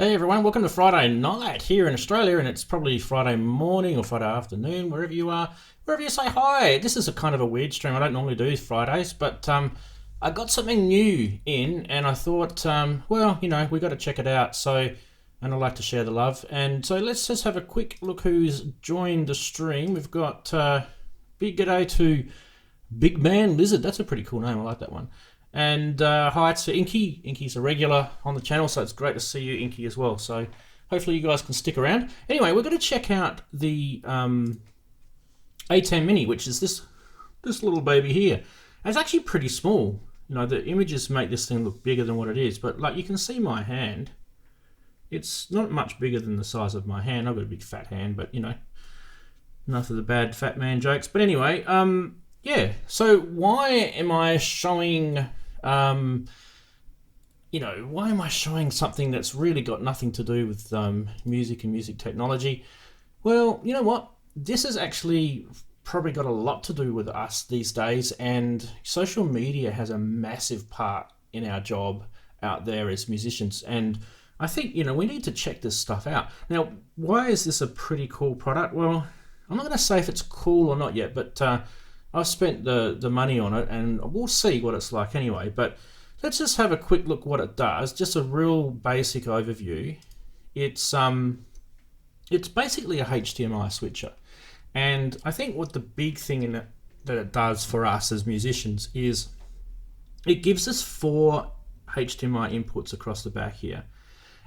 Hey everyone, welcome to Friday night here in Australia, and it's probably Friday morning or Friday afternoon, wherever you are, wherever you say hi. This is a kind of a weird stream. I don't normally do Fridays, but I got something new in, and I thought, well, you know, we got to check it out. So, and I like to share the love. And so let's just have a quick look who's joined the stream. We've got big g'day to Big Man Lizard. That's a pretty cool name. I like that one. And hi to Inky. Inky's a regular on the channel, so it's great to see you, Inky, as well. So hopefully you guys can stick around. Anyway, we're going to check out the ATEM Mini, which is this little baby here. And it's actually pretty small. You know, the images make this thing look bigger than what it is, but like you can see my hand. It's not much bigger than the size of my hand. I've got a big fat hand, but you know, enough of the bad fat man jokes. But anyway, yeah. So why am I showing? You know, why am I showing something that's really got nothing to do with music and music technology? Well, you know what? This has actually probably got a lot to do with us these days, and social media has a massive part in our job out there as musicians. And I think, you know, we need to check this stuff out. Now, why is this a pretty cool product? Well, I'm not going to say if it's cool or not yet, but I've spent the money on it, and we'll see what it's like anyway. But let's just have a quick look what it does. Just a real basic overview. It's basically a HDMI switcher, and I think what the big thing in it that it does for us as musicians is it gives us 4 HDMI inputs across the back here,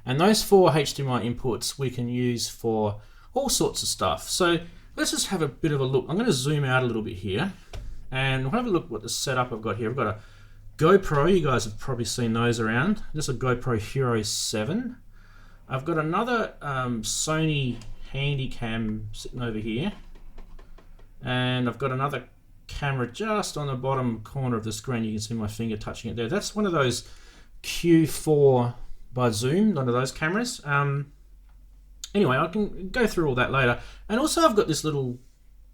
and those 4 HDMI inputs we can use for all sorts of stuff. So let's just have a bit of a look. I'm going to zoom out a little bit here, and we'll have a look what the setup I've got here. I've got a GoPro. You guys have probably seen those around. This is a GoPro Hero 7. I've got another Sony Handycam sitting over here, and I've got another camera just on the bottom corner of the screen. You can see my finger touching it there. That's one of those Q4 by Zoom, one of those cameras. Anyway, I can go through all that later. And also I've got this little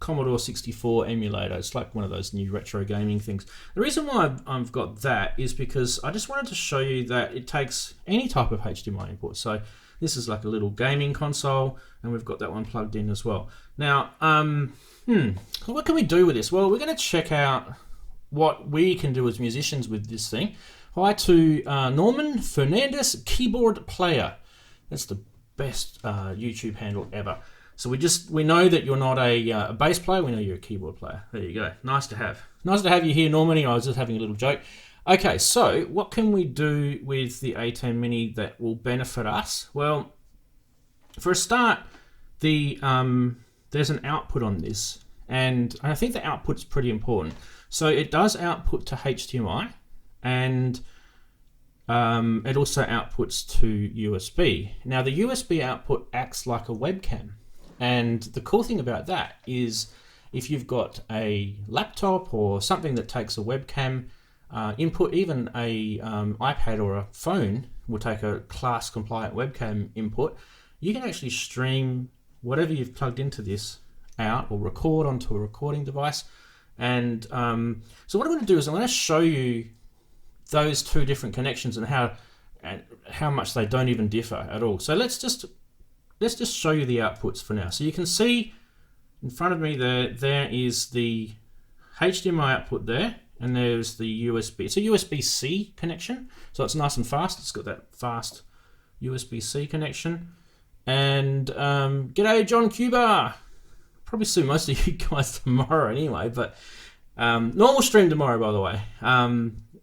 Commodore 64 emulator. It's like one of those new retro gaming things. The reason why I've got that is because I just wanted to show you that it takes any type of HDMI input. So this is like a little gaming console, and we've got that one plugged in as well. Now, what can we do with this? Well, we're going to check out what we can do as musicians with this thing. Hi to Norman Fernandez, keyboard player. That's the best YouTube handle ever. So we know that you're not a bass player. We know you're a keyboard player. There you go. Nice to have. Nice to have you here, Norman. I was just having a little joke. Okay, so what can we do with the ATEM Mini that will benefit us? Well, for a start, there's an output on this, and I think the output's pretty important. So it does output to HDMI, and it also outputs to USB. Now the USB output acts like a webcam, and the cool thing about that is if you've got a laptop or something that takes a webcam input, even a iPad or a phone will take a class compliant webcam input, you can actually stream whatever you've plugged into this out or record onto a recording device. And so what I'm going to do is I'm going to show you those 2 different connections and how much they don't even differ at all. So let's just show you the outputs for now. So you can see in front of me there is the HDMI output there, and there's the USB. It's a USB-C connection, so it's nice and fast. It's got that fast USB-C connection. And g'day John Cuba. Probably see most of you guys tomorrow anyway, but normal stream tomorrow, by the way.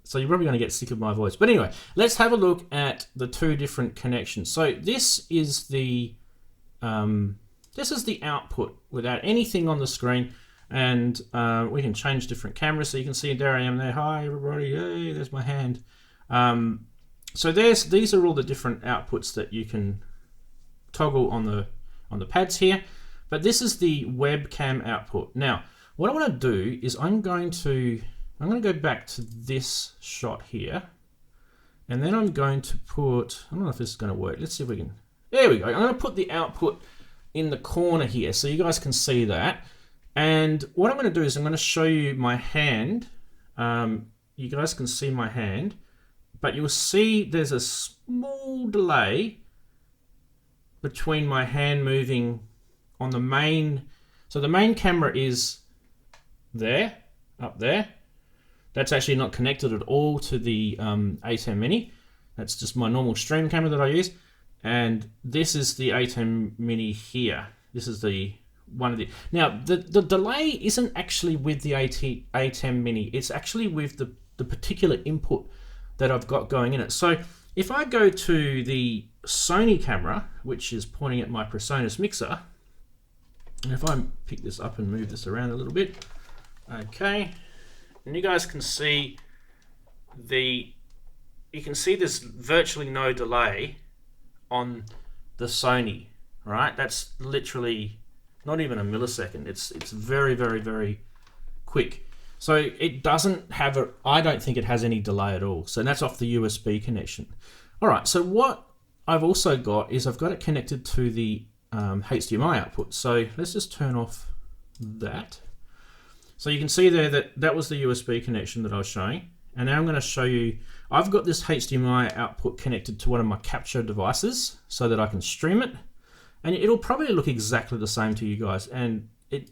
So you're probably going to get sick of my voice. But anyway, let's have a look at the 2 different connections. So this is the output without anything on the screen, and we can change different cameras. So you can see there I am there. Hi everybody. Hey, there's my hand. So these are all the different outputs that you can toggle on the pads here. But this is the webcam output. Now, what I want to do is I'm going to go back to this shot here, and then I'm going to put, I don't know if this is going to work. Let's see if we can, there we go. I'm going to put the output in the corner here so you guys can see that. And what I'm going to do is I'm going to show you my hand. You guys can see my hand, but you'll see there's a small delay between my hand moving on the main. So the main camera is there, up there. That's actually not connected at all to the ATEM Mini. That's just my normal stream camera that I use. And this is the ATEM Mini here. This is the one of the... Now, the delay isn't actually with the ATEM Mini. It's actually with the particular input that I've got going in it. So if I go to the Sony camera, which is pointing at my Presonus mixer, and if I pick this up and move this around a little bit, okay, and you guys can see you can see there's virtually no delay on the Sony, right? That's literally not even a millisecond. It's very, very, very quick. So it doesn't have a, I don't think it has any delay at all. So that's off the USB connection. All right, so what I've also got is I've got it connected to the HDMI output. So let's just turn off that. So you can see there that that was the USB connection that I was showing. And now I'm going to show you, I've got this HDMI output connected to one of my capture devices so that I can stream it. And it'll probably look exactly the same to you guys. And it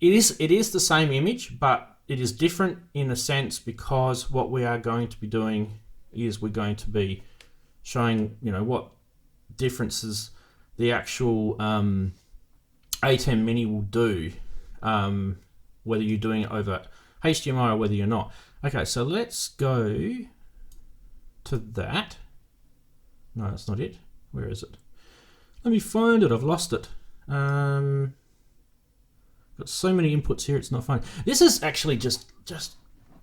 is the same image, but it is different in a sense because what we are going to be doing is we're going to be showing, you know, what differences the actual ATEM Mini will do, whether you're doing it over HDMI or whether you're not. Okay, so let's go to that. No, that's not it. Where is it? Let me find it. I've lost it. Got so many inputs here, it's not fun. This is actually just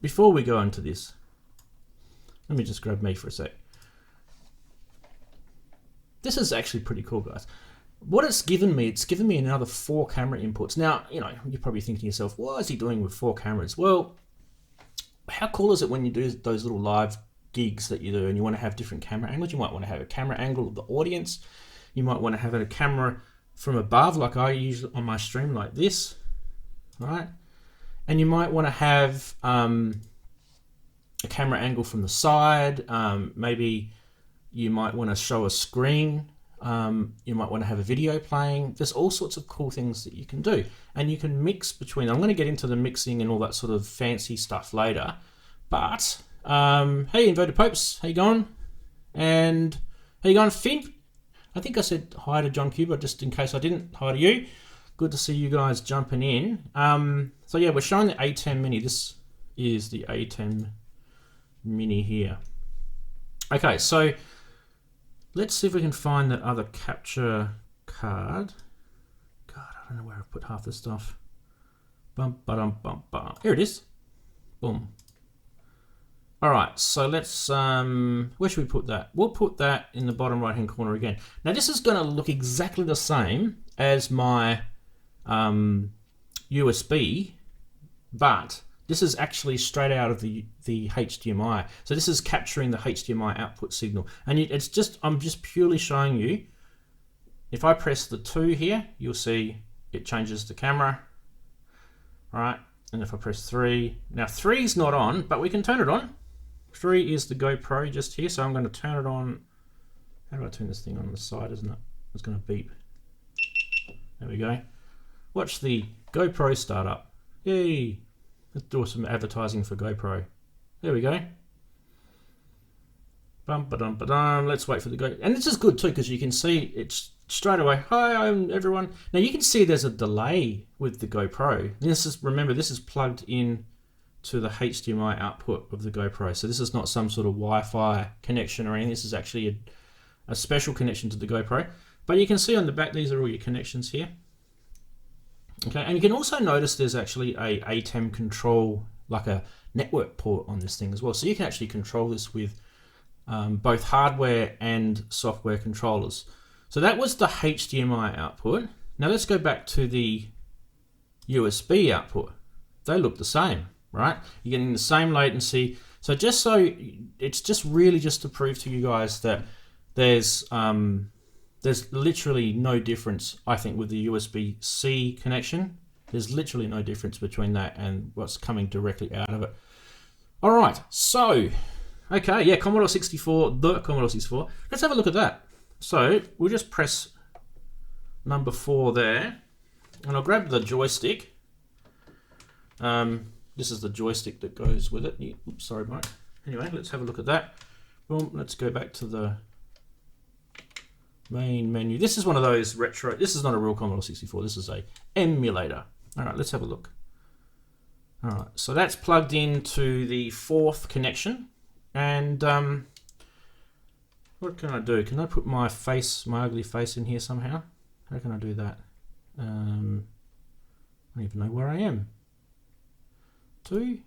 before we go into this, let me just grab me for a sec. This is actually pretty cool, guys. What it's given me another 4 camera inputs. Now, you know, you're probably thinking to yourself, what is he doing with 4 cameras? Well, how cool is it when you do those little live gigs that you do and you want to have different camera angles? You might want to have a camera angle of the audience. You might want to have a camera from above, like I use on my stream, like this, right? And you might want to have a camera angle from the side. Maybe you might want to show a screen. You might want to have a video playing. There's all sorts of cool things that you can do. And you can mix between. I'm going to get into the mixing and all that sort of fancy stuff later. But, hey, Inverted Popes, how you going? And how you going, Finn? I think I said hi to John Cuba, just in case I didn't. Hi to you. Good to see you guys jumping in. So yeah, we're showing the ATEM Mini. This is the ATEM Mini here. Okay, so let's see if we can find that other capture card. God, I don't know where I've put half this stuff. Bum, ba-dum, bum, ba. Here it is. Boom. All right, so let's, where should we put that? We'll put that in the bottom right-hand corner again. Now this is gonna look exactly the same as my USB, but this is actually straight out of the HDMI. So this is capturing the HDMI output signal. And it's just, I'm just purely showing you, if I press the 2 here, you'll see it changes the camera, right? And if I press 3, now 3 is not on, but we can turn it on. 3 is the GoPro just here, so I'm going to turn it on. How do I turn this thing on the side, isn't it? It's going to beep. There we go. Watch the GoPro start up. Yay! Let's do some advertising for GoPro. There we go. Bum, ba-dum, ba-dum. Let's wait for the Go. And this is good too, because you can see it's straight away. Hi, I'm everyone. Now you can see there's a delay with the GoPro. This is, remember, this is plugged in to the HDMI output of the GoPro. So this is not some sort of Wi-Fi connection or anything. This is actually a special connection to the GoPro. But you can see on the back, these are all your connections here. Okay, and you can also notice there's actually a ATEM control, like a network port on this thing as well. So you can actually control this with both hardware and software controllers. So that was the HDMI output. Now let's go back to the USB output. They look the same, right? You're getting the same latency. So just so, it's just really just to prove to you guys that there's literally no difference, I think, with the USB-C connection. There's literally no difference between that and what's coming directly out of it. All right, so, okay, yeah, Commodore 64, the Commodore 64. Let's have a look at that. So we'll just press number 4 there, and I'll grab the joystick. This is the joystick that goes with it. Oops, sorry, Mike. Anyway, let's have a look at that. Boom, let's go back to the main menu. This is one of those retro, this is not a real Commodore 64, this is a emulator. All right, let's have a look. All right, so that's plugged into the 4th connection. And what can I do? Can I put my face, my ugly face in here somehow? How can I do that? I don't even know where I am. 2?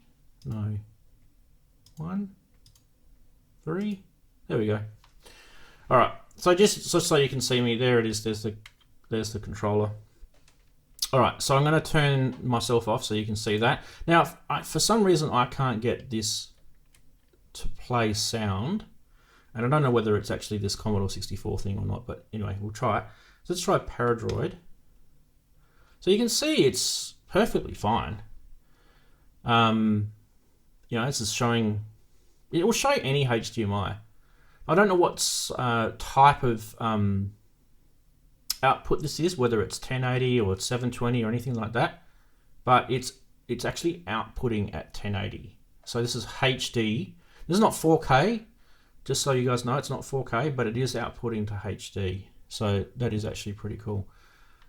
No. 1? 3? There we go. All right. So just so you can see me, there it is. There's the controller. All right. So I'm going to turn myself off so you can see that. Now, for some reason, I can't get this to play sound, and I don't know whether it's actually this Commodore 64 thing or not. But anyway, we'll try it. So let's try Paradroid. So you can see it's perfectly fine. You know, this is showing. It will show any HDMI. I don't know what type of output this is, whether it's 1080 or 720 or anything like that, but it's actually outputting at 1080. So this is HD. This is not 4K, just so you guys know, it's not 4K, but it is outputting to HD. So that is actually pretty cool.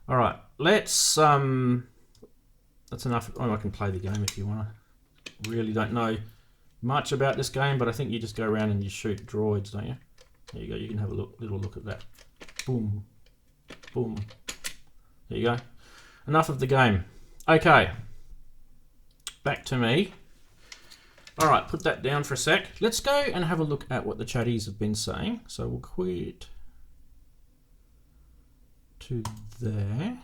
All right, let's that's enough. Oh, I can play the game if you want to. Really don't know much about this game, but I think you just go around and you shoot droids, don't you? There you go. You can have a little look at that. Boom, boom. There you go. Enough of the game. Okay, back to me. All right, put that down for a sec. Let's go and have a look at what the chatties have been saying. So we'll quit to there.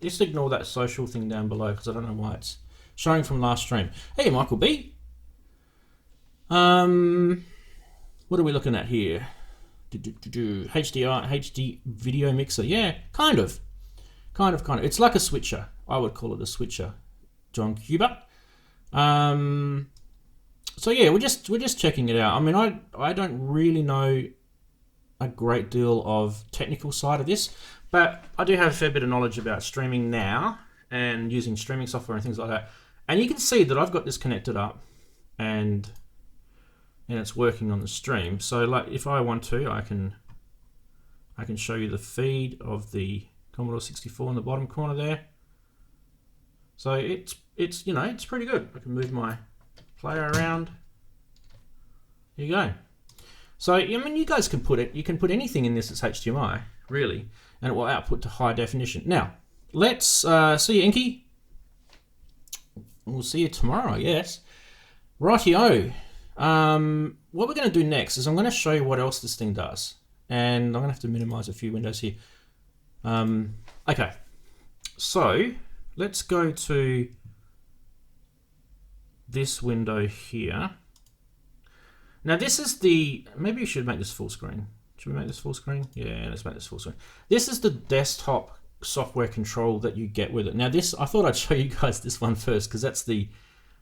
Just ignore that social thing down below because I don't know why it's showing from last stream. Hey, Michael B. What are we looking at here? HD video mixer. Yeah, kind of. It's like a switcher. I would call it a switcher. John Cuba. So yeah, we're just checking it out. I mean, I don't really know a great deal of technical side of this, but I do have a fair bit of knowledge about streaming now and using streaming software and things like that. And you can see that I've got this connected up and it's working on the stream. So like if I want to, I can show you the feed of the Commodore 64 in the bottom corner there. So it's you know, it's pretty good. I can move my player around. There you go. So I mean, you guys can put it. You can put anything in this that's HDMI, really, and it will output to high definition. Now, let's see you, Inky. We'll see you tomorrow, yes. Rightio. What we're going to do next is I'm going to show you what else this thing does, and I'm going to have to minimize a few windows here. Okay, so let's go to this window here. Now this is the, maybe we should make this full screen. Should we make this full screen? Yeah, let's make this full screen. This is the desktop software control that you get with it. Now this, I thought I'd show you guys this one first because that's the,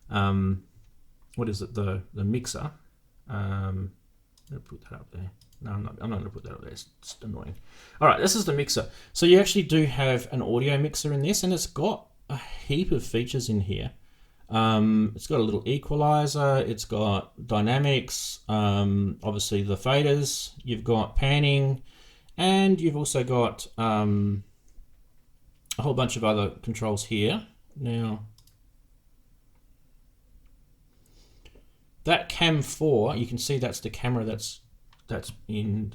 what is it? The mixer. I'm gonna put that up there. No, I'm not gonna put that up there. It's annoying. All right, this is the mixer. So you actually do have an audio mixer in this, and it's got a heap of features in here. It's got a little equalizer, it's got dynamics, obviously the faders, you've got panning, and you've also got a whole bunch of other controls here. Now, that cam 4, you can see that's the camera that's in.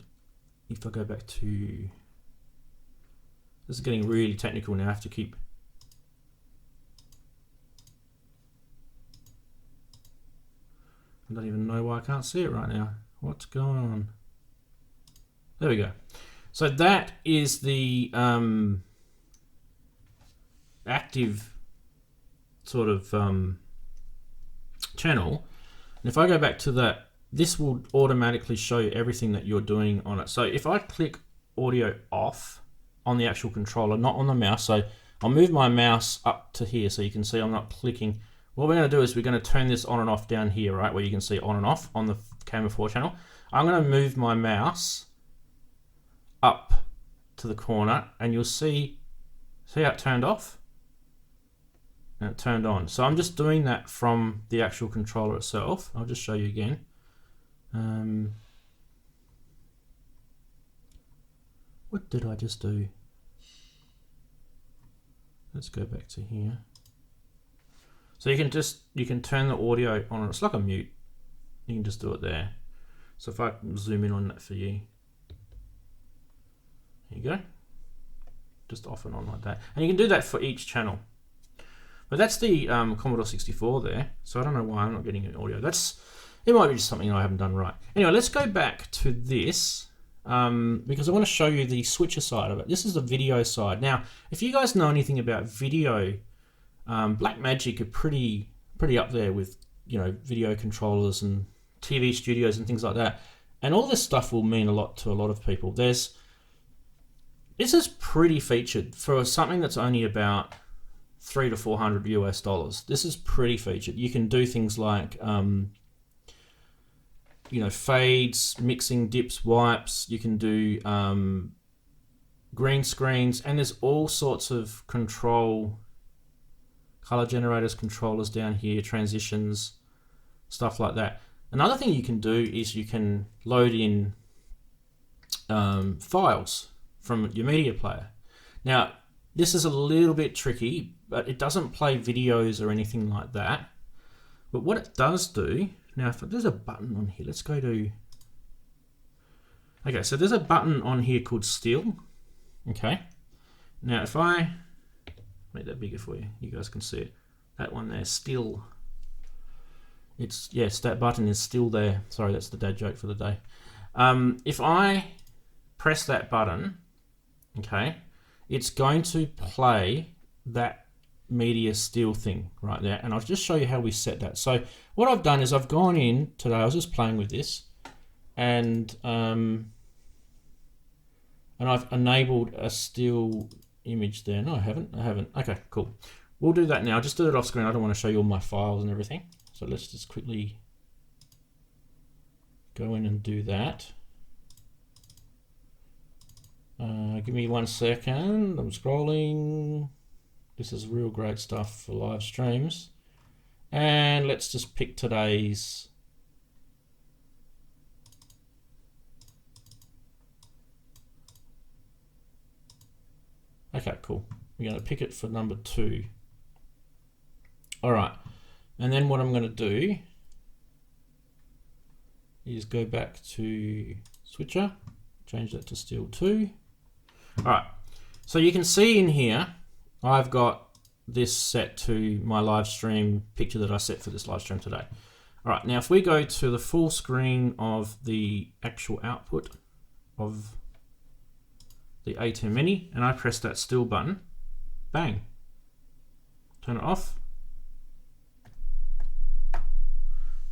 If I go back to, this is getting really technical now. I have to keep. I don't even know why I can't see it right now. What's going on? There we go. So that is the active sort of channel. And if I go back to that, this will automatically show you everything that you're doing on it. So if I click audio off on the actual controller, not on the mouse, so I'll move my mouse up to here so you can see I'm not clicking. What we're going to do is we're going to turn this on and off down here, right, where you can see on and off on the camera 4 channel. I'm going to move my mouse up to the corner, and you'll see how it turned off and it turned on. So I'm just doing that from the actual controller itself. I'll just show you again. What did I just do? Let's go back to here. So you can turn the audio on. It's like a mute. You can just do it there. So if I zoom in on that for you, there you go. Just off and on like that. And you can do that for each channel. But that's the Commodore 64 there. So I don't know why I'm not getting an audio. It might be just something I haven't done right. Anyway, let's go back to this because I want to show you the switcher side of it. This is the video side. Now, if you guys know anything about video, Blackmagic are pretty up there with, you know, video controllers and TV studios and things like that. And all this stuff will mean a lot to a lot of people. This is pretty featured for something that's only about $300 to $400 US. This is pretty featured. You can do things like, you know, fades, mixing, dips, wipes. You can do green screens, and there's all sorts of control, color generators, controllers down here, transitions, stuff like that. Another thing you can do is you can load in files from your media player. Now, this is a little bit tricky, but it doesn't play videos or anything like that. But what it does do, now if there's a button on here, let's go to, okay, so there's a button on here called still, okay? Now if I make that bigger for you, you guys can see it. That one there, still. It's, yes, that button is still there. Sorry, that's the dad joke for the day. If I press that button, okay, it's going to play that media still thing right there, and I'll just show you how we set that. So what I've done is I've gone in today, I was just playing with this, and I've enabled a still image there. No, I haven't. Okay, cool. We'll do that now. Just do it off screen. I don't want to show you all my files and everything. So let's just quickly go in and do that. Give me 1 second. I'm scrolling. This is real great stuff for live streams. And let's just pick today's. Okay, cool. We're going to pick it for number 2. All right. And then what I'm going to do is go back to switcher, change that to still 2. All right. So you can see in here, I've got this set to my live stream picture that I set for this live stream today. All right. Now, if we go to the full screen of the actual output of the ATEM Mini, and I press that still button, bang, turn it off.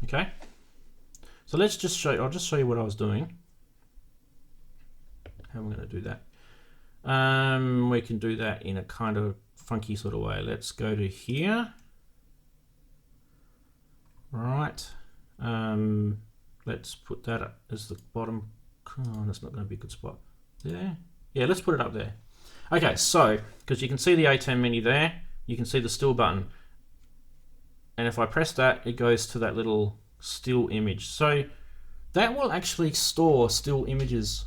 Okay, so let's just show you, I'll just show you what I was doing. How am I going to do that? We can do that in a kind of funky sort of way. Let's go to here. Right. Let's put that up as the bottom. Oh, that's not going to be a good spot. There. Yeah, let's put it up there. Okay, so, because you can see the ATEM Mini there, you can see the still button. And if I press that, it goes to that little still image. So that will actually store still images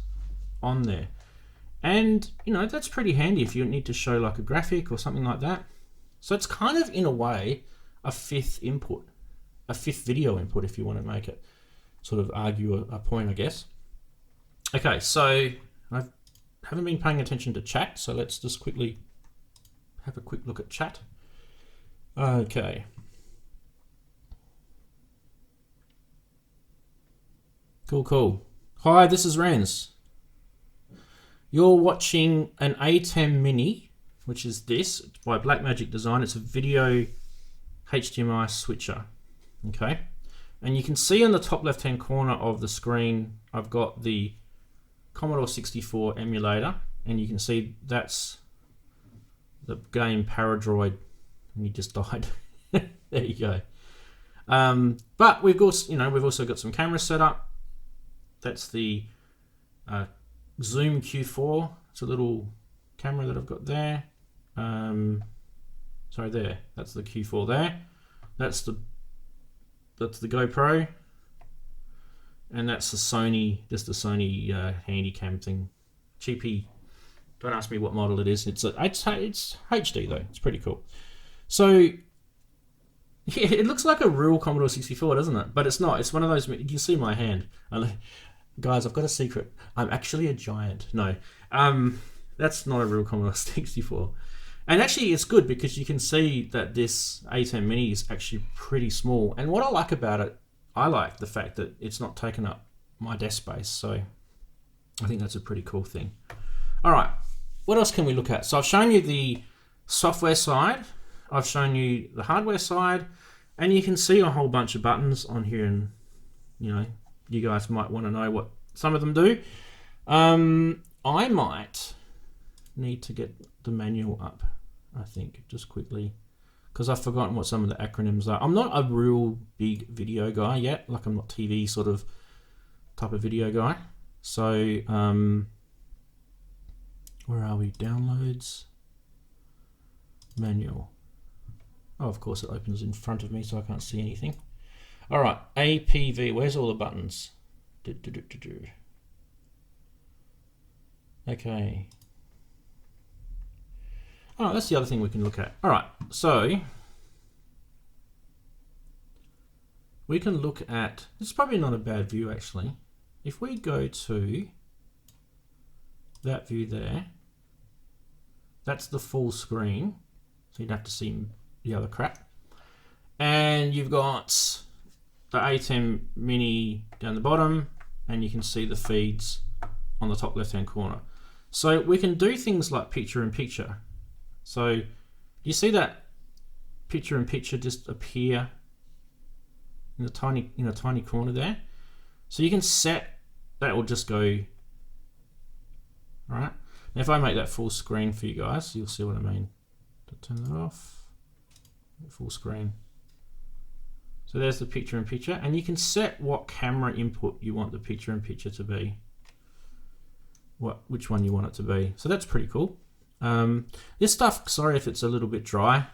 on there. And, you know, that's pretty handy if you need to show like a graphic or something like that. So it's kind of, in a way, a fifth input, a fifth video input, if you want to make it sort of argue a point, I guess. Okay, so I haven't been paying attention to chat, so let's just quickly have a quick look at chat. Okay. Cool. Hi, this is Renz. You're watching an ATEM Mini, which is this. It's by Blackmagic Design. It's a video HDMI switcher. Okay. And you can see in the top left-hand corner of the screen, I've got the Commodore 64 emulator, and you can see that's the game Paradroid, and he just died. There you go. But we've got, you know, we've also got some cameras set up. That's the Zoom Q4. It's a little camera that I've got there. Sorry, there. That's the Q4 there. That's the GoPro, and that's the Sony, just the Sony Handycam thing. Cheapy. Don't ask me what model it is. It's HD though. It's pretty cool. So yeah, it looks like a real Commodore 64, doesn't it? But it's not. It's one of those. You can see my hand. Guys, I've got a secret. I'm actually a giant. No, that's not a real Commodore 64. And actually, it's good because you can see that this ATEM Mini is actually pretty small. And what I like about it, I like the fact that it's not taking up my desk space. So I think that's a pretty cool thing. All right, what else can we look at? So I've shown you the software side. I've shown you the hardware side. And you can see a whole bunch of buttons on here. And, you know, you guys might want to know what some of them do. I might need to get the manual up, I think, just quickly, because I've forgotten what some of the acronyms are. I'm not a real big video guy yet, like I'm not TV sort of type of video guy. So where are we? Downloads, manual. Oh, of course it opens in front of me so I can't see anything. All right, APV, where's all the buttons? Okay. Oh, that's the other thing we can look at. All right, so we can look at, it's probably not a bad view actually. If we go to that view there, that's the full screen. So you'd have to see the other crap. And you've got the ATEM Mini down the bottom, and you can see the feeds on the top left-hand corner. So we can do things like picture in picture. So you see that picture in picture just appear in a tiny corner there. So you can set that will just go. All right. Now if I make that full screen for you guys, you'll see what I mean. Turn that off. Full screen. So there's the picture in picture, and you can set what camera input you want the picture in picture to be. Which one you want it to be. So that's pretty cool. This stuff, sorry if it's a little bit dry.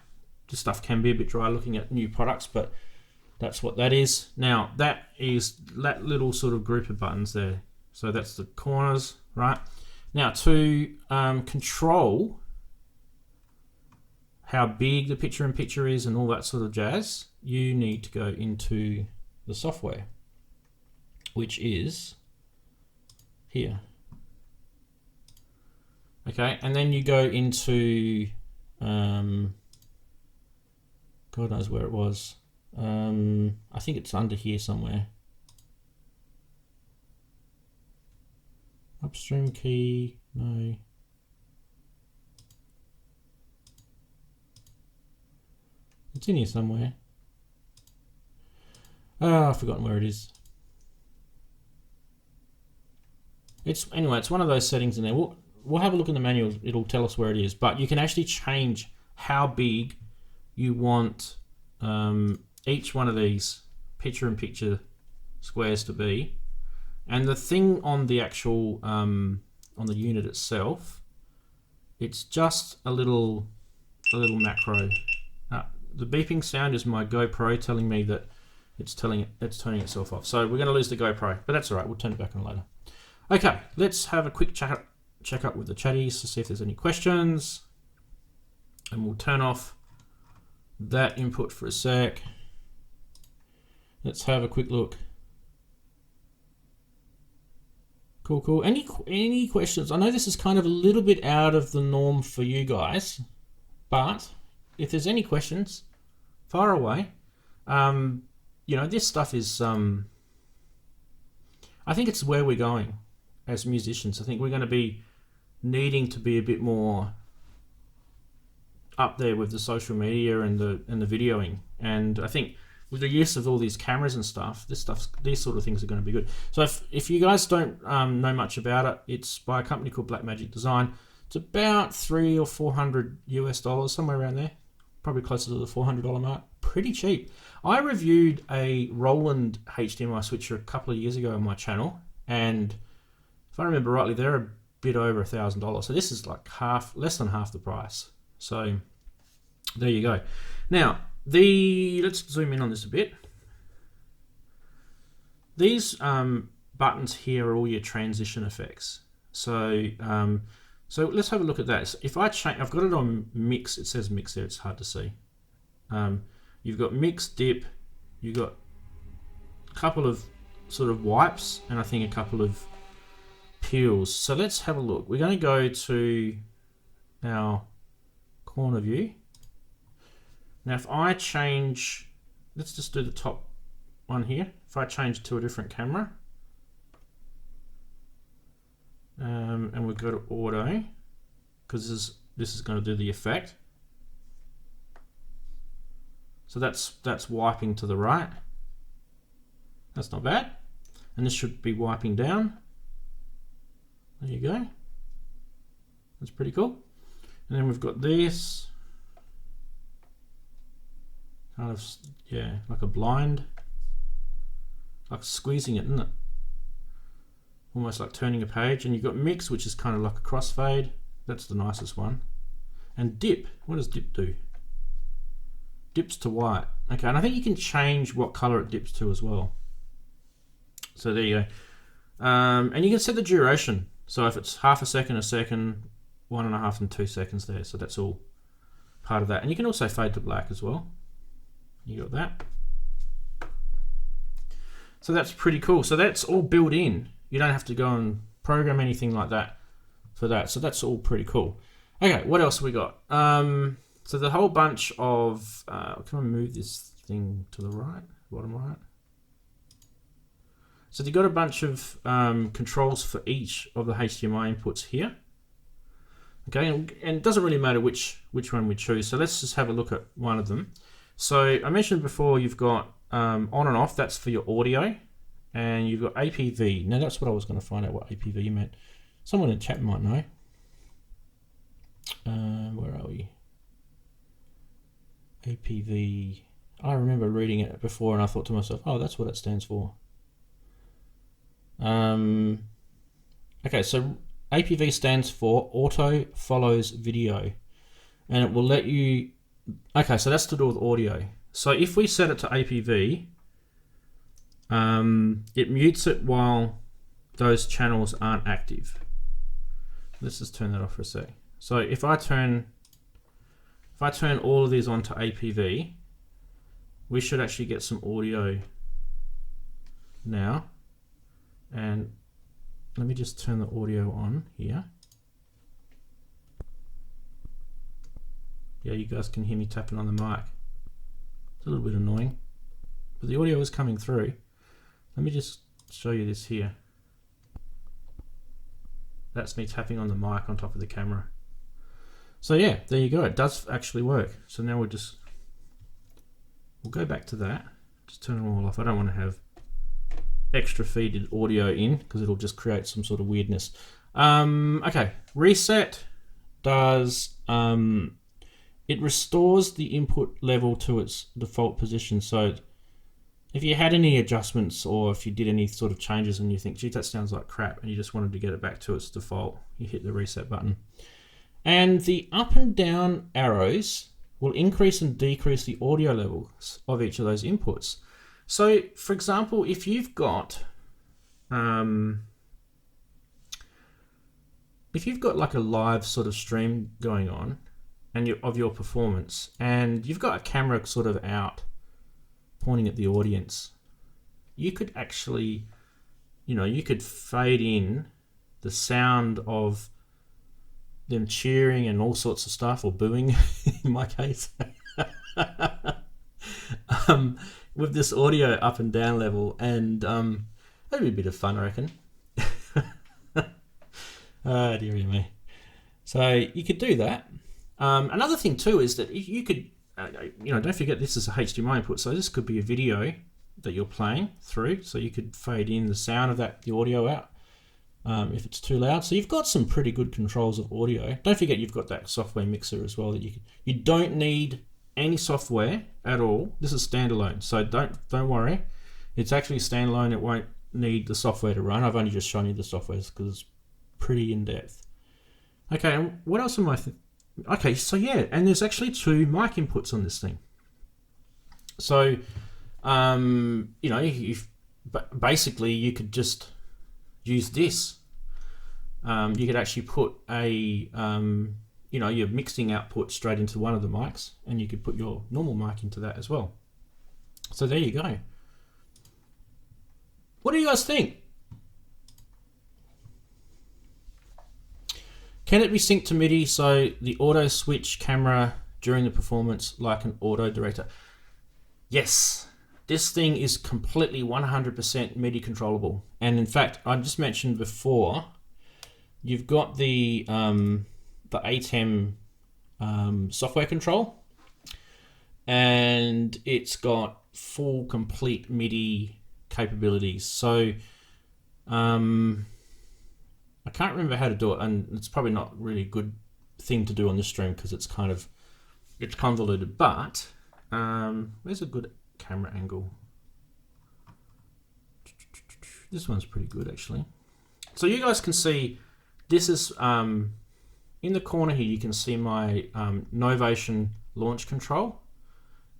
This stuff can be a bit dry looking at new products, but that's what that is. Now that is that little sort of group of buttons there. So that's the corners, right? Now to control how big the picture in picture is and all that sort of jazz, you need to go into the software, which is here. Okay, and then you go into, God knows where it was. I think it's under here somewhere. Upstream key, no. It's in here somewhere. Oh, I've forgotten where it is. Anyway, it's one of those settings in there. We'll have a look in the manual. It'll tell us where it is. But you can actually change how big you want each one of these picture-in-picture squares to be. And the thing on the actual on the unit itself, it's just a little macro. The beeping sound is my GoPro telling me that it's turning itself off. So we're going to lose the GoPro, but that's all right. We'll turn it back on later. Okay, let's have a quick check up with the chatties to see if there's any questions, and we'll turn off that input for a sec. Let's have a quick look. Cool. Any questions? I know this is kind of a little bit out of the norm for you guys, but if there's any questions, fire away. You know, this stuff is, I think it's where we're going as musicians. I think we're going to be needing to be a bit more up there with the social media and the videoing. And I think with the use of all these cameras and stuff, these sort of things are going to be good. So if you guys don't know much about it, it's by a company called Blackmagic Design. It's about $300 or $400 US, somewhere around there. Probably closer to the $400 mark. Pretty cheap. I reviewed a Roland HDMI switcher a couple of years ago on my channel, and if I remember rightly, they're a bit over $1,000. So this is like less than half the price. So there you go. Now, let's zoom in on this a bit. These buttons here are all your transition effects. So so let's have a look at that. So if I change, I've got it on mix. It says mix there. It's hard to see. You've got mix, dip. You've got a couple of sort of wipes, and I think a couple of peels. So let's have a look. We're going to go to our corner view. Now, if I change, let's just do the top one here. If I change to a different camera, and we go to auto, because this is going to do the effect. So that's wiping to the right. That's not bad. And this should be wiping down. There you go. That's pretty cool. And then we've got this kind of, yeah, like a blind, like squeezing it, isn't it? Almost like turning a page. And you've got mix, which is kind of like a crossfade. That's the nicest one. And dip. What does dip do? Dips to white. Okay, and I think you can change what color it dips to as well. So there you go. And you can set the duration. So if it's half a second, 1.5 and 2 seconds there. So that's all part of that. And you can also fade to black as well. You got that. So that's pretty cool. So that's all built in. You don't have to go and program anything like that for that. So that's all pretty cool. Okay, what else have we got? So the whole bunch of, can I move this thing to the right, bottom right? So you've got a bunch of controls for each of the HDMI inputs here. Okay, and it doesn't really matter which one we choose. So let's just have a look at one of them. So I mentioned before you've got on and off, that's for your audio. And you've got APV. Now that's what I was going to find out what APV meant. Someone in chat might know. Where are we? APV. I remember reading it before and I thought to myself, oh, that's what it stands for. Okay, so APV stands for Auto Follows Video. And it will let you... Okay, so that's to do with audio. So if we set it to APV, it mutes it while those channels aren't active. Let's just turn that off for a sec. So if I turn all of these onto APV, we should actually get some audio now. And let me just turn the audio on here. Yeah, you guys can hear me tapping on the mic. It's a little bit annoying, but the audio is coming through. Let me just show you this here. That's me tapping on the mic on top of the camera. So yeah, there you go. It does actually work. So now we'll go back to that. Just turn them all off. I don't want to have extra feeded audio in because it'll just create some sort of weirdness. Okay, reset does, it restores the input level to its default position. So if you had any adjustments or if you did any sort of changes and you think, gee, that sounds like crap, and you just wanted to get it back to its default, you hit the reset button. And the up and down arrows will increase and decrease the audio levels of each of those inputs. So, for example, if you've got like a live sort of stream going on, and of your performance, and you've got a camera sort of out pointing at the audience, you could actually, you could fade in the sound of them cheering and all sorts of stuff, or booing in my case, with this audio up and down level, and that'd be a bit of fun, I reckon. Oh, dearie me. So you could do that. Another thing too is that you could, don't forget this is a HDMI input, so this could be a video that you're playing through, so you could fade in the sound of that, the audio out, if it's too loud. So you've got some pretty good controls of audio. Don't forget you've got that software mixer as well that you don't need any software at all. This is standalone, so don't worry. It's actually standalone. need the software to run. I've only just shown you the software because it's pretty in depth. Okay, and what else am I? Okay, so yeah, and there's actually 2 mic inputs on this thing. So, you know, basically you could just use this. You could actually put a, you know, your mixing output straight into one of the mics, and you could put your normal mic into that as well. So there you go. What do you guys think? Can it be synced to Midi so the auto switch camera during the performance like an auto director? Yes, this thing is completely 100% Midi controllable. And in fact, I just mentioned before, you've got the ATEM software control, and it's got full complete Midi capabilities. So I can't remember how to do it, and it's probably not really a good thing to do on this stream because it's convoluted. But where's a good camera angle? This one's pretty good actually. So you guys can see this is in the corner here. You can see my Novation LaunchControl,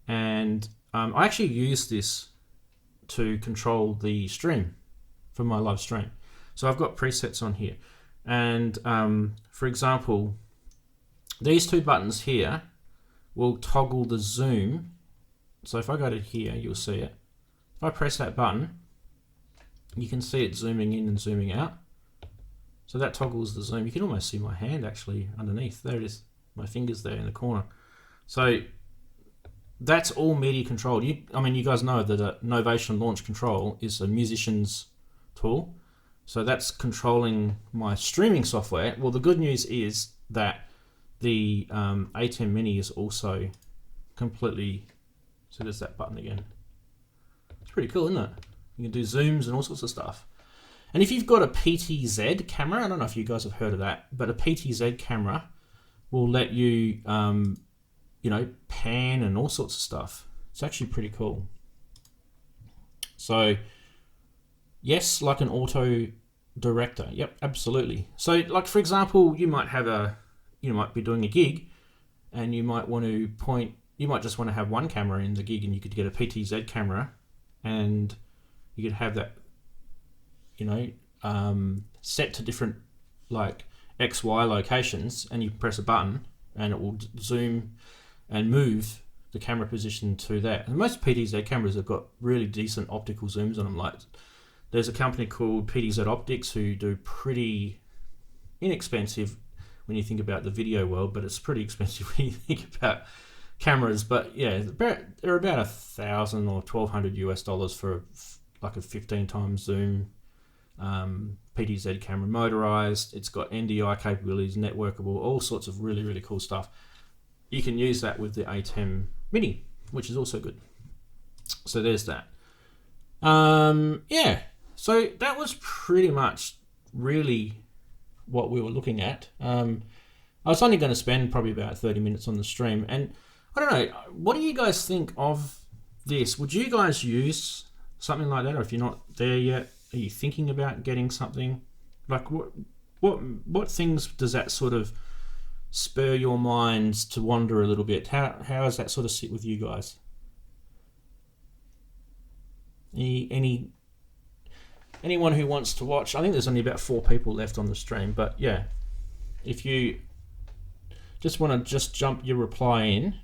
and I actually use this to control the stream for my live stream. So I've got presets on here, and for example, these 2 buttons here will toggle the zoom. So if I go to here, you'll see it. If I press that button, you can see it zooming in and zooming out. So that toggles the zoom. You can almost see my hand actually underneath. There it is, my fingers there in the corner. So that's all MIDI controlled. I mean, you guys know that a Novation LaunchControl is a musician's tool. So that's controlling my streaming software. Well, the good news is that the ATEM Mini is also completely, so there's that button again. It's pretty cool, isn't it? You can do zooms and all sorts of stuff. And if you've got a PTZ camera, I don't know if you guys have heard of that, but a PTZ camera will let you, you know, pan and all sorts of stuff. It's actually pretty cool. So yes, like an auto director. Yep, absolutely. So like, for example, you might be doing a gig and you might want to you might just want to have one camera in the gig, and you could get a PTZ camera and you could have that, you know, set to different like XY locations, and you press a button and it will zoom and move the camera position to that. And most PTZ cameras have got really decent optical zooms on them. Like, there's a company called PTZ Optics who do pretty inexpensive when you think about the video world, but it's pretty expensive when you think about cameras. But yeah, they're about $1,000 or $1,200 US for like a 15 times zoom PTZ camera, motorized. It's got NDI capabilities, networkable, all sorts of really, really cool stuff. You can use that with the ATEM Mini, which is also good. So there's that. Yeah, so that was pretty much really what we were looking at. I was only going to spend probably about 30 minutes on the stream, and I don't know, what do you guys think of this? Would you guys use something like that, or if you're not there yet, are you thinking about getting something? Like, what things does that sort of spur your minds to wander a little bit? How does that sort of sit with you guys? Anyone who wants to watch? I think there's only about 4 people left on the stream, but yeah, if you just want to jump your reply in,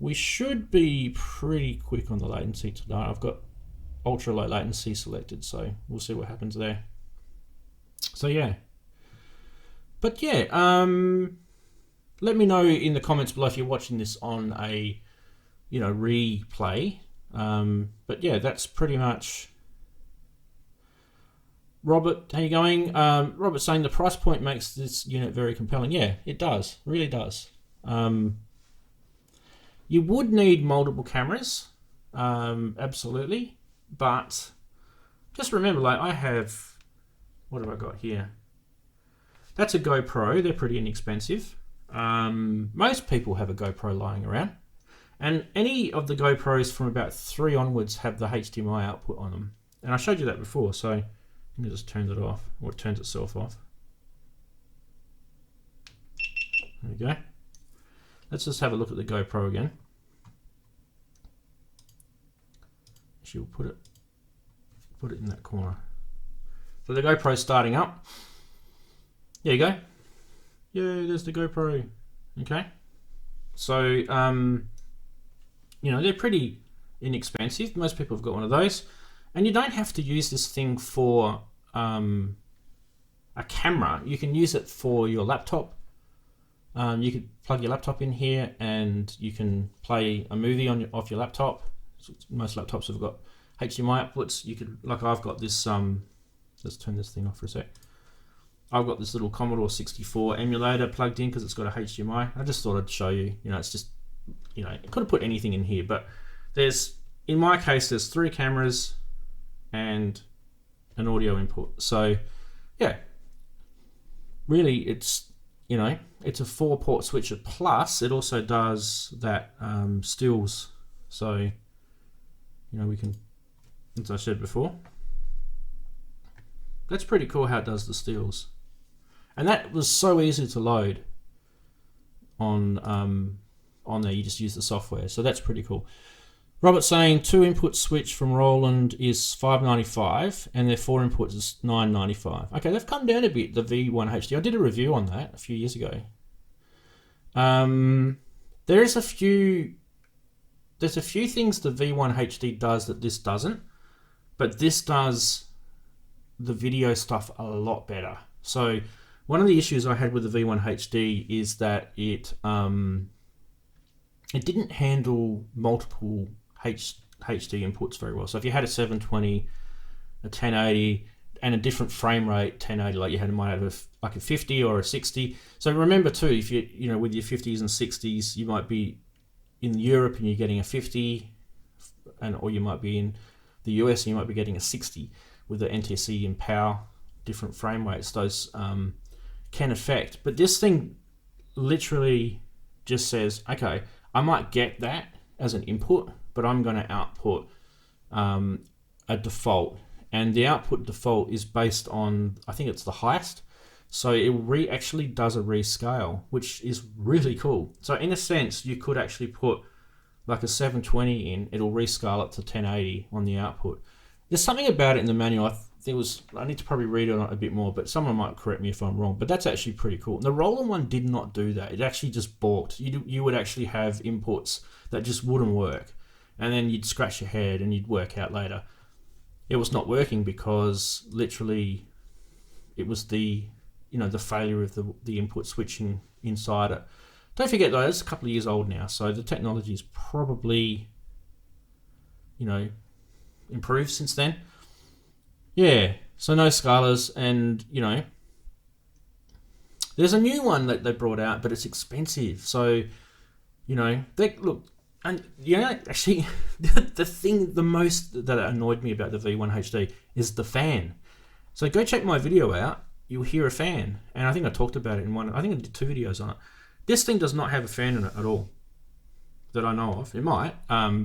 we should be pretty quick on the latency tonight. I've got ultra low latency selected, so we'll see what happens there. So yeah, but yeah, let me know in the comments below if you're watching this on a, you know, replay. But yeah, that's pretty much. Robert, how you going? Robert's saying the price point makes this unit very compelling. Yeah, it does, really does. You would need multiple cameras, absolutely, but just remember, like, I have, what have I got here? That's a GoPro. They're pretty inexpensive. Most people have a GoPro lying around, and any of the GoPros from about 3 onwards have the HDMI output on them. And I showed you that before, so let me just turn it off, or it turns itself off. There we go. Let's just have a look at the GoPro again. She'll put it in that corner. So the GoPro's starting up. There you go. Yeah, there's the GoPro. Okay. So, you know, they're pretty inexpensive. Most people have got one of those. And you don't have to use this thing for a camera. You can use it for your laptop. You could plug your laptop in here and you can play a movie off your laptop. Most laptops have got HDMI outputs. You could, like I've got this, let's turn this thing off for a sec. I've got this little Commodore 64 emulator plugged in because it's got a HDMI. I just thought I'd show you, you know, it's just, you know, I could have put anything in here, but there's, in my case, there's 3 cameras and an audio input. So yeah, really it's, you know, it's a 4-port switcher, plus it also does that stills. So, you know, we can, as I said before, that's pretty cool how it does the stills. And that was so easy to load on there. You just use the software, so that's pretty cool. Robert's saying 2 input switch from Roland is $595 and their 4 inputs is $995. Okay, they've come down a bit, the V1 HD. I did a review on that a few years ago. There's a few things the V1 HD does that this doesn't, but this does the video stuff a lot better. So one of the issues I had with the V1 HD is that it didn't handle multiple HD inputs very well. So if you had a 720, a 1080, and a different frame rate, 1080, like you might have like a 50 or a 60. So remember too, if you know, with your 50s and 60s, you might be in Europe and you're getting a 50, or you might be in the US and you might be getting a 60 with the NTSC and PAL, different frame rates. Those can affect. But this thing literally just says, okay, I might get that as an input, but I'm going to output a default, and the output default is based on, I think it's the highest, so it actually does a rescale, which is really cool. So in a sense, you could actually put like a 720 in, it'll rescale it to 1080 on the output. There's something about it in the manual, I need to probably read it a bit more, but someone might correct me if I'm wrong, but that's actually pretty cool. The Roland one did not do that. It actually just balked. You would actually have inputs that just wouldn't work, and then you'd scratch your head and you'd work out later it was not working because literally it was the failure of the input switching inside it. Don't forget though, it's a couple of years old now, so the technology is probably, improved since then. Yeah, so no scalas, and there's a new one that they brought out, but it's expensive. So, actually, the most that annoyed me about the V1 HD is the fan. So go check my video out, you'll hear a fan. And I think I talked about it in one, I think I did 2 videos on it. This thing does not have a fan in it at all, that I know of. It might.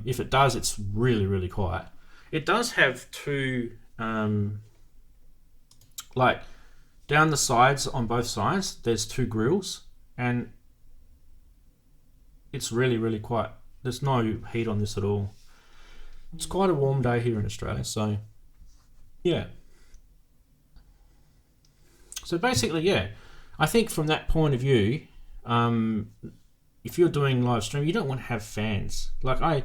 If it does, it's really, really quiet. It does have 2, like down the sides, on both sides, there's 2 grills, and it's really, really quiet. There's no heat on this at all. It's quite a warm day here in Australia, so yeah. So basically, yeah, I think from that point of view, if you're doing live stream, you don't want to have fans. Like I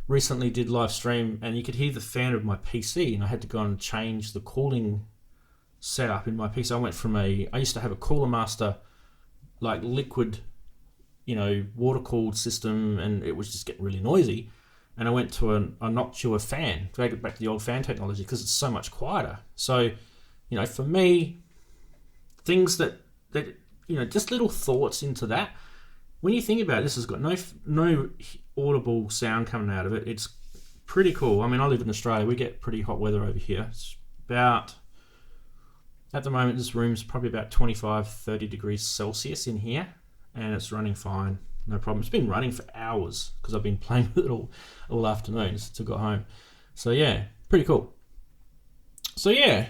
recently did live stream and you could hear the fan of my PC, and I had to go and change the cooling setup in my PC. I went from I used to have a Cooler Master, like liquid, water cooled system, and it was just getting really noisy. And I went to a Noctua fan, to get back to the old fan technology, because it's so much quieter. So, for me, things that just little thoughts into that. When you think about it, this has got no audible sound coming out of it. It's pretty cool. I mean, I live in Australia. We get pretty hot weather over here. It's about, at the moment, this room's probably about 25, 30 degrees Celsius in here, and it's running fine. No problem. It's been running for hours because I've been playing with it all afternoon since I got home. So yeah, pretty cool. So yeah,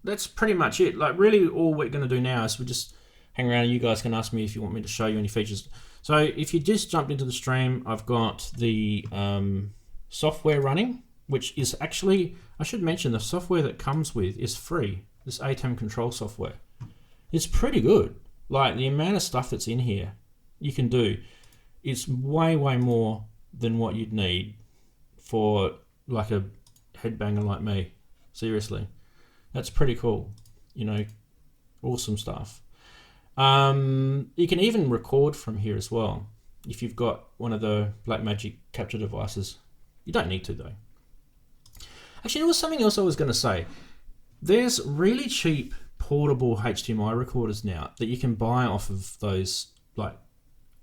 that's pretty much it. Like really all we're going to do now is we just hang around and you guys can ask me if you want me to show you any features. So if you just jumped into the stream, I've got the software running, which is actually, I should mention, the software that comes with is free. This ATEM control software. It's pretty good. Like the amount of stuff that's in here you can do, it's way more than what you'd need for like a headbanger like me. Seriously, that's pretty cool. You know, awesome stuff. You can even record from here as well if you've got one of the Blackmagic capture devices. You don't need to though. Actually, there was something else I was going to say. There's really cheap portable HDMI recorders now that you can buy off of those like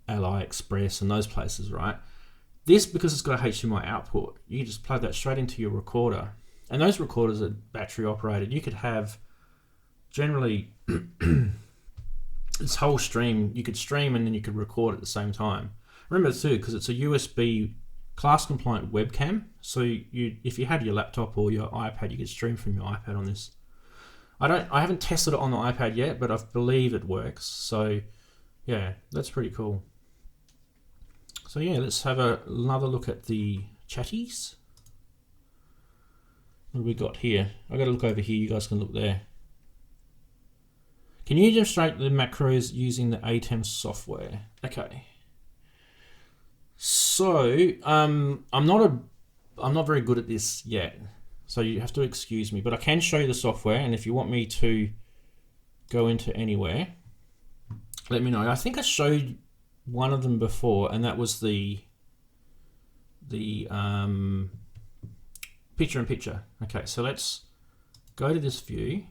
AliExpress and those places, right? This, because it's got a HDMI output, you can just plug that straight into your recorder. And those recorders are battery operated. You could have generally this whole stream, you could stream and then you could record at the same time. Remember too, because it's a USB class compliant webcam. So if you had your laptop or your iPad, you could stream from your iPad on this. I haven't tested it on the iPad yet, but I believe it works. So yeah, that's pretty cool. So yeah, let's have another look at the chatties. What do we got here? I got to look over here. You guys can look there. Can you demonstrate the macros using the ATEM software? Okay. So I'm not very good at this yet, so you have to excuse me. But I can show you the software, and if you want me to go into anywhere, let me know. I think I showed one of them before, and that was the picture-in-picture. Okay, so let's go to this view.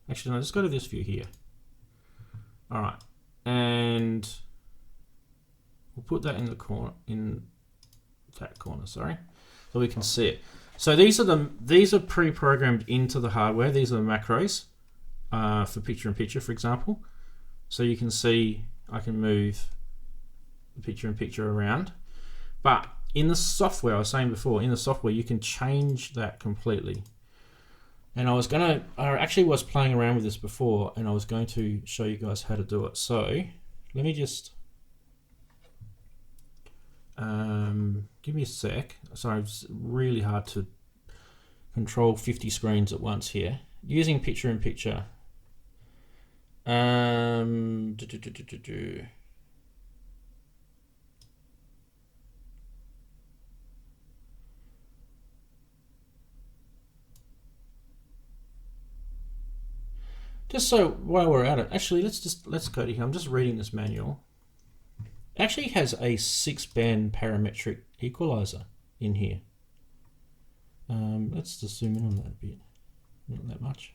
Actually, no, let's go to this view here. All right, and we'll put that in the corner, in that corner, sorry, so we can see it. So these are pre-programmed into the hardware. These are the macros for picture-in-picture, for example. So you can see I can move the picture-in-picture around. But in the software, I was saying before, in the software you can change that completely. And I actually was playing around with this before, and I was going to show you guys how to do it. So let me just give me a sec. Sorry, it's really hard to control 50 screens at once here. Using picture-in-picture. Just so while we're at it, actually let's go to here. I'm just reading this manual. It actually has a 6-band parametric equalizer in here. Let's just zoom in on that a bit. Not that much.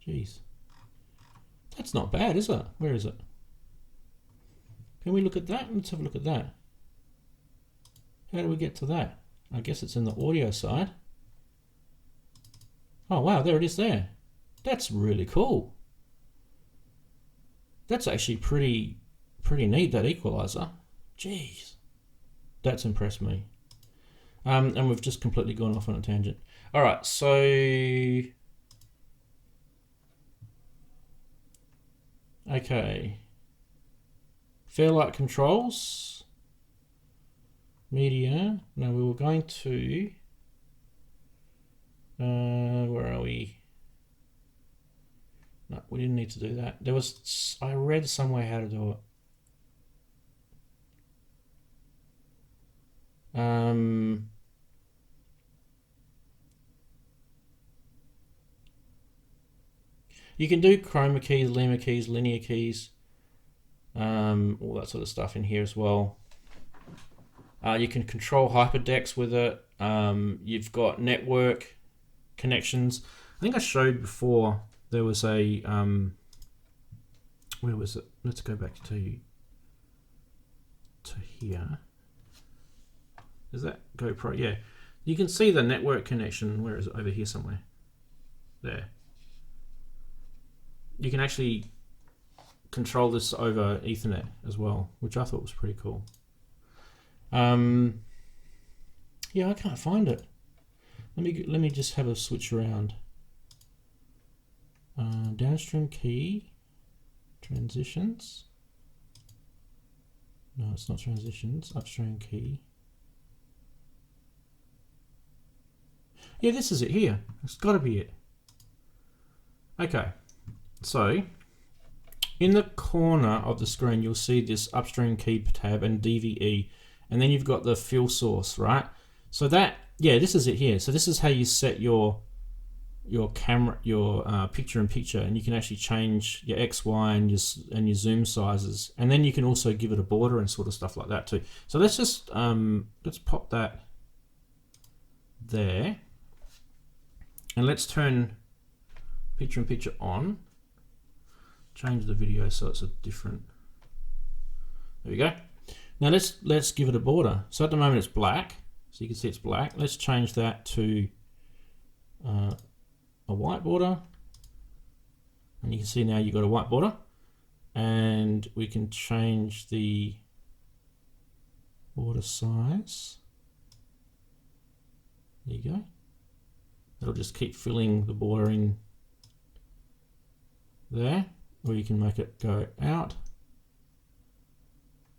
Jeez. That's not bad, is it? Where is it? Can we look at that? Let's have a look at that. How do we get to that? I guess it's in the audio side. Oh wow, there it is there. That's really cool. That's actually pretty neat, that equalizer. Jeez. That's impressed me. And we've just completely gone off on a tangent. All right, so okay. Fairlight controls. Media. No, we were going to where are we? No, we didn't need to do that. I read somewhere how to do it. You can do chroma keys, lemma keys, linear keys, all that sort of stuff in here as well. You can control hyperdecks with it. You've got network connections. I think I showed before there was a where was it? Let's go back to here. Is that GoPro? Yeah. You can see the network connection. Where is it? Over here somewhere. There. You can actually control this over Ethernet as well, which I thought was pretty cool. Yeah, I can't find it. let me just have a switch around. Downstream key, transitions. No, it's not transitions. Upstream key. Yeah, this is it here. It's got to be it. Okay, so in the corner of the screen, you'll see this upstream key tab and DVE, and then you've got the fill source, right? So that, yeah, this is it here. So this is how you set your camera, your picture-in-picture, and you can actually change your X, Y, and your zoom sizes, and then you can also give it a border and sort of stuff like that too. So let's just let's pop that there, and let's turn picture-in-picture on. Change the video so it's a different. There we go. Now let's give it a border. So at the moment it's black, so you can see it's black. Let's change that to a white border, and you can see now you've got a white border, and we can change the border size. There you go. It'll just keep filling the border in there, or you can make it go out.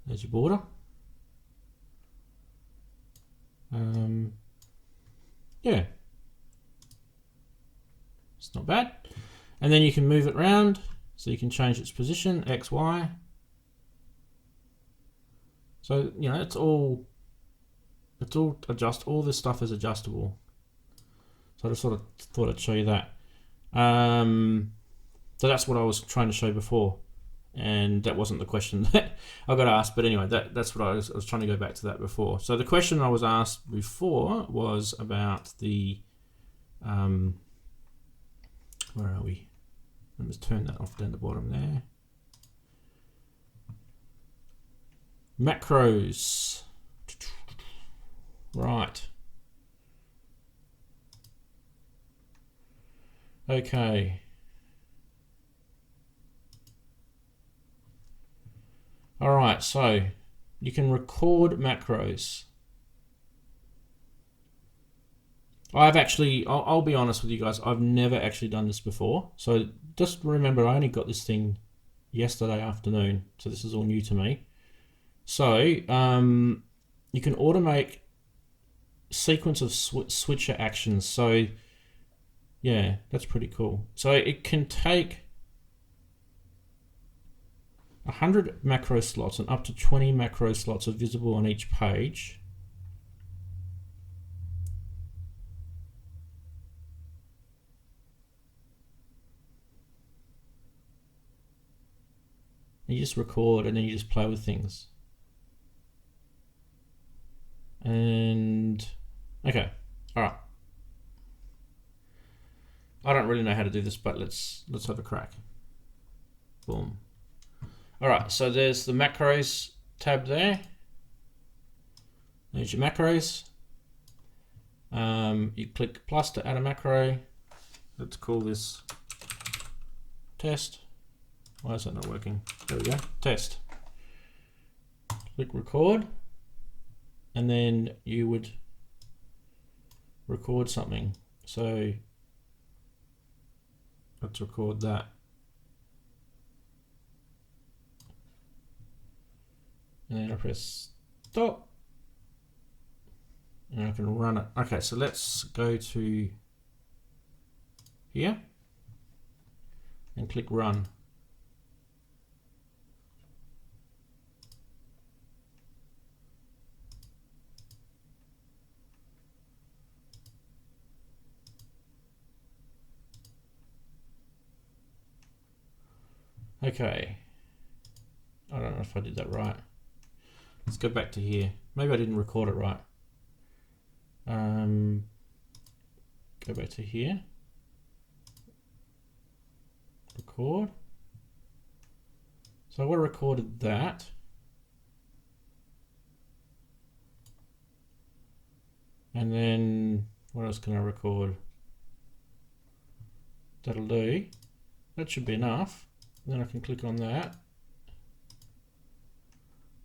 There's your border. Yeah, it's not bad. And then you can move it around, so you can change its position, X, Y. So, you know, it's all all this stuff is adjustable. So I just sort of thought I'd show you that. So that's what I was trying to show before, and that wasn't the question that I got asked, but anyway, that's what I was trying to go back to that before. So the question I was asked before was about the, where are we? Let me just turn that off down the bottom there. Macros. Right. Okay. All right, so you can record macros. I'll be honest with you guys, I've never actually done this before. So just remember, I only got this thing yesterday afternoon, so this is all new to me. So you can automate sequence of switcher actions. So yeah, that's pretty cool. So it can take 100 macro slots, and up to 20 macro slots are visible on each page. And you just record, and then you just play with things. And okay, all right. I don't really know how to do this, but let's have a crack. Boom. All right, so there's the macros tab there. There's your macros. You click plus to add a macro. Let's call this test. Why is that not working? There we go, test. Click record, and then you would record something. So let's record that. And then I press stop, and I can run it. Okay, so let's go to here and click run. Okay, I don't know if I did that right. Let's go back to here. Maybe I didn't record it right. Go back to here. Record. So I would have recorded that. And then what else can I record? That'll do. That should be enough. Then I can click on that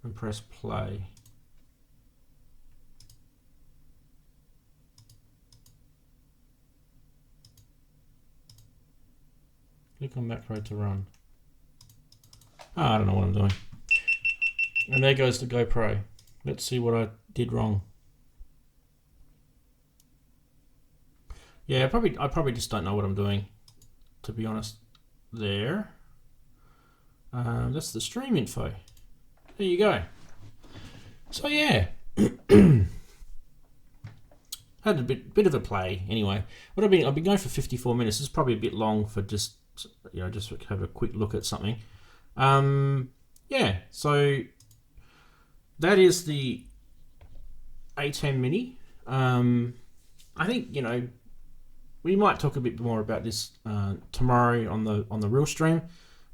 and press play. Click on macro to run. Oh, I don't know what I'm doing. And there goes the GoPro. Let's see what I did wrong. Yeah, I probably just don't know what I'm doing, to be honest. There. That's the stream info. There you go. So yeah, had a bit of a play anyway. I've been going for 54 minutes. It's probably a bit long for just have a quick look at something. Yeah, so that is the ATEM Mini. I think we might talk a bit more about this tomorrow on the real stream,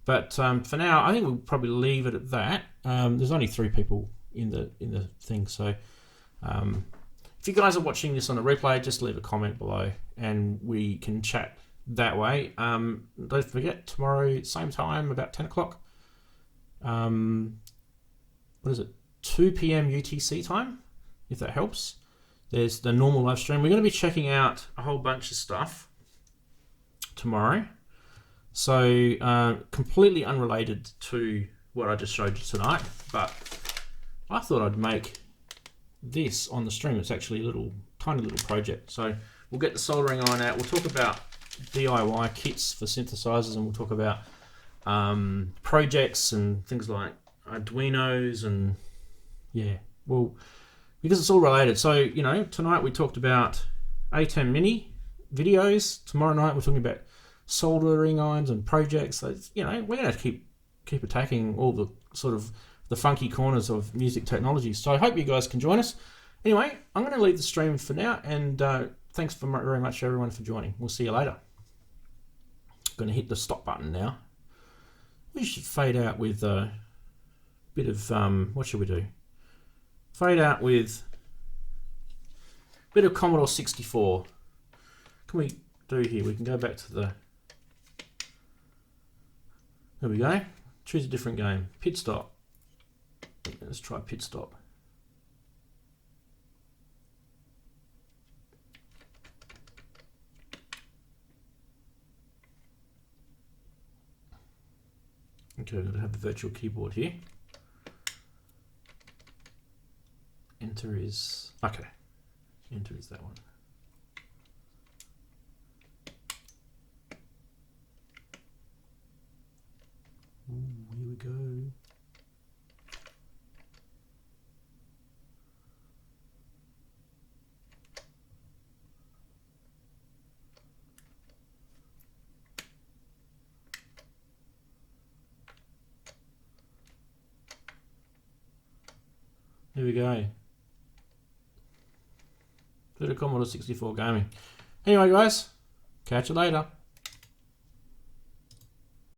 but for now I think we'll probably leave it at that. There's only 3 people in the thing, so if you guys are watching this on a replay, just leave a comment below and we can chat that way. Don't forget, tomorrow same time, about 10 o'clock. What is it, 2 p.m. UTC time, if that helps. There's the normal live stream. We're going to be checking out a whole bunch of stuff tomorrow. So completely unrelated to what I just showed you tonight, but I thought I'd make this on the stream. It's actually a tiny little project. So we'll get the soldering iron out. We'll talk about DIY kits for synthesizers, and we'll talk about projects and things like Arduinos, and yeah, well, because it's all related. So tonight we talked about ATEM Mini videos. Tomorrow night we're talking about soldering irons and projects. So we're going to keep attacking all the sort of the funky corners of music technology. So I hope you guys can join us. Anyway, I'm going to leave the stream for now, and thanks very much everyone for joining. We'll see you later. I'm going to hit the stop button now. We should fade out with a bit of what should we do? Fade out with a bit of Commodore 64. Can we do here? We can go back to the. There we go. Choose a different game. Pit stop. Let's try pit stop. Okay, we're going to have the virtual keyboard here. Enter is okay. Enter is that one. Ooh, here we go. Here we go. Bit of Commodore 64 gaming. Anyway, guys, catch you later.